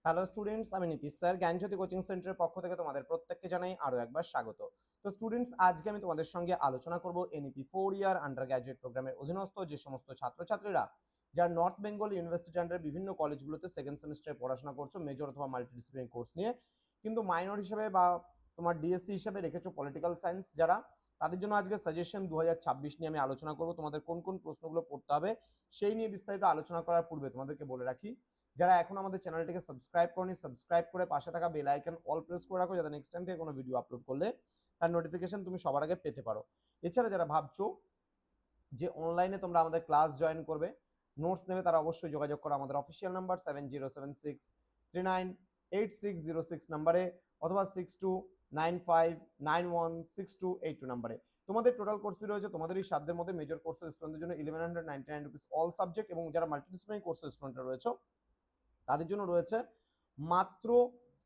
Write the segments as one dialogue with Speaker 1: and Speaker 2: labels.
Speaker 1: Hello students, আমি Nitish sir জ্ঞানজ্যোতি coaching সেন্টারের পক্ষ থেকে তোমাদের প্রত্যেককে জানাই আরো একবার স্বাগত। তো স্টুডেন্টস, আজকে আমি তোমাদের সঙ্গে আলোচনা করব এনইপি 4 ইয়ার আন্ডার গ্র্যাজুয়েট প্রোগ্রামের অধীনস্থ যে সমস্ত ছাত্রছাত্রীরা যারা নর্থ বেঙ্গল ইউনিভার্সিটি আন্ডারে বিভিন্ন কলেজগুলোতে সেকেন্ড সেমিস্টারে পড়াশোনা করছো মেজর অথবা মাল্টিডিসিপ্লিনারি কোর্স নিয়ে, কিন্তু মাইনর হিসেবে বা তোমার ডিএসসি হিসেবে রেখেছো পলিটিক্যাল সায়েন্স, যারা তাদের জন্য আজকে সাজেশন 2026 নিয়ে আমি আলোচনা করব। তোমাদের কোন কোন প্রশ্নগুলো পড়তে হবে সেই নিয়ে বিস্তারিত আলোচনা করার পূর্বে তোমাদেরকে বলে রাখি, যারা এখন আমাদের চ্যানেলটিকে সাবস্ক্রাইব করনি, সাবস্ক্রাইব করে পাশে থাকা বেল আইকন অল প্রেস করে রাখো, যাতে নেক্সট টাইম থেকে কোনো ভিডিও আপলোড করলে তার নোটিফিকেশন তুমি সবার আগে পেতে পারো। এছাড়া যারা ভাবছো যে অনলাইনে তোমরা আমাদের ক্লাস জয়েন করবে, নোটস নেবে, তারা অবশ্যই যোগাযোগ করো আমাদের অফিসিয়াল নাম্বার 7076398606 নাম্বারে অথবা 6295916282 নাম্বারে। তোমাদের টোটাল কোর্স ফি রয়েছে তোমাদের এই সাধ্যের মধ্যে। মেজর কোর্সের স্টুডেন্টদের জন্য 1199 রুপিস অল সাবজেক্ট, এবং যারা মাল্টিডিসিপ্লিনারি কোর্সের স্টুডেন্টরা রয়েছে তাদের জন্য রয়েছে মাত্র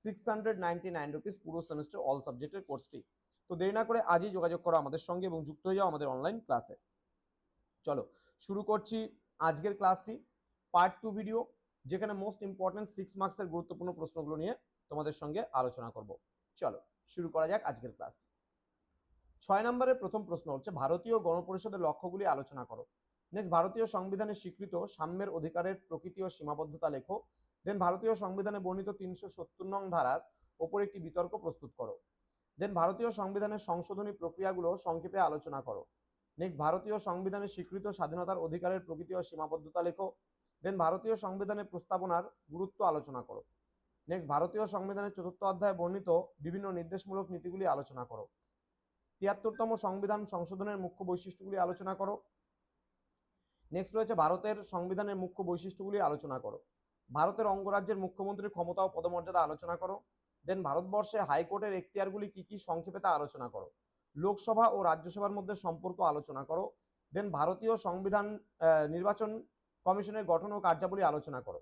Speaker 1: 699 রুপিস পুরো সেমিস্টার অল সাবজেক্টের কোর্স ফি। তো দেরি না করে আজই যোগাযোগ করো আমাদের সঙ্গে এবং যুক্ত হয়ে যাও আমাদের অনলাইন ক্লাসে। চলো শুরু করছি আজকের ক্লাসটি, পার্ট 2 ভিডিও, যেখানে মোস্ট ইম্পর্টেন্ট 6 মার্কসের গুরুত্বপূর্ণ প্রশ্নগুলো নিয়ে তোমাদের সঙ্গে আলোচনা করব। চলো শুরু করা যাক আজকের ক্লাসটি। 6 নম্বরের প্রথম প্রশ্ন হচ্ছে ভারতীয় গণপরিষদের লক্ষ্যগুলি আলোচনা করো। নেক্সট, ভারতীয় সংবিধানে স্বীকৃত সাম্যের অধিকারের প্রকৃতি ও সীমাবদ্ধতা লেখো। দেন ভারতীয় সংবিধানে বর্ণিত 370 নং ধারার ওপর একটি বিতর্ক প্রস্তুত করো। দেন ভারতীয় সংবিধানের সংশোধনী প্রক্রিয়াগুলো সংক্ষেপে আলোচনা করো। নেক্সট, ভারতীয় সংবিধানে স্বীকৃত স্বাধীনতার অধিকারের প্রকৃতি ও সীমাবদ্ধতা লেখো। দেন ভারতীয় সংবিধানের প্রস্তাবনার গুরুত্ব আলোচনা করো। নেক্সট, ভারতীয় সংবিধানের 4th অধ্যায়ে বর্ণিত বিভিন্ন নির্দেশমূলক নীতিগুলি আলোচনা করো। 73তম সংবিধান সংশোধনের মুখ্য বৈশিষ্ট্যগুলি আলোচনা করো। নেক্সট রয়েছে ভারতের সংবিধানের মুখ্য বৈশিষ্ট্যগুলি আলোচনা করো। ভারতের অঙ্গরাজ্যের মুখ্যমন্ত্রীর ক্ষমতা ও পদমর্যাদা আলোচনা করো। দেন ভারতবর্ষে হাইকোর্টের এখতিয়ারগুলি কি কি সংক্ষেপে তা আলোচনা করো। লোকসভা ও রাজ্যসভার মধ্যে সম্পর্ক আলোচনা করো। দেন ভারতীয় সংবিধান নির্বাচন কমিশনের গঠন ও কার্যাবলী আলোচনা করো।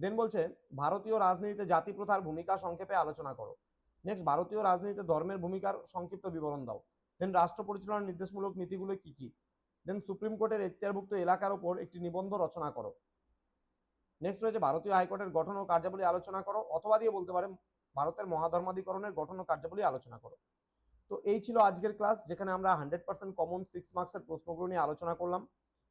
Speaker 1: দেন বলছে ভারতীয় রাজনীতিতে জাতি প্রথার ভূমিকা সংক্ষেপে আলোচনা করো। নেক্সট, ভারতীয় রাজনীতিতে ধর্মের ভূমিকার সংক্ষিপ্ত বিবরণ দাও। দেন রাষ্ট্র পরিচালনার নির্দেশমূলক নীতিগুলো কি কি। দেন সুপ্রিম কোর্টের এখতিয়ারভুক্ত এলাকার উপর একটি নিবন্ধ রচনা করো। নেক্সট রয়েছে ভারতীয় হাইকোর্টের গঠন ও কার্যাবলী আলোচনা করো, অথবা দিয়ে বলতে পারেন ভারতের মহাধর্মাধিকরণের গঠন ও কার্যাবলী আলোচনা করো। তো এই ছিল আজকের ক্লাস, যেখানে আমরা 100% কমন 6 মার্কসের প্রশ্নগুলো নিয়ে আলোচনা করলাম।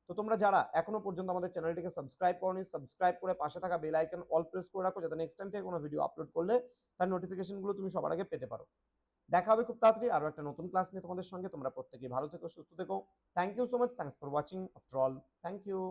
Speaker 1: তো তোমরা যারা এখনো পর্যন্ত আমাদের চ্যানেলটিকে সাবস্ক্রাইব করনি, সাবস্ক্রাইব করে পাশে থাকা বেল আইকন অল প্রেস করে রাখো, যাতে নেক্সট টাইম থেকে কোনো ভিডিও আপলোড করলে তার নোটিফিকেশনগুলো তুমি সবার আগে পেতে পারো। দেখা হবে খুব তাড়াতাড়ি আরো একটা নতুন ক্লাস নিয়ে তোমাদের সঙ্গে। তোমরা প্রত্যেকেই ভালো থেকো, সুস্থ থেকো। Thank you so much, thanks for watching after all, thank you.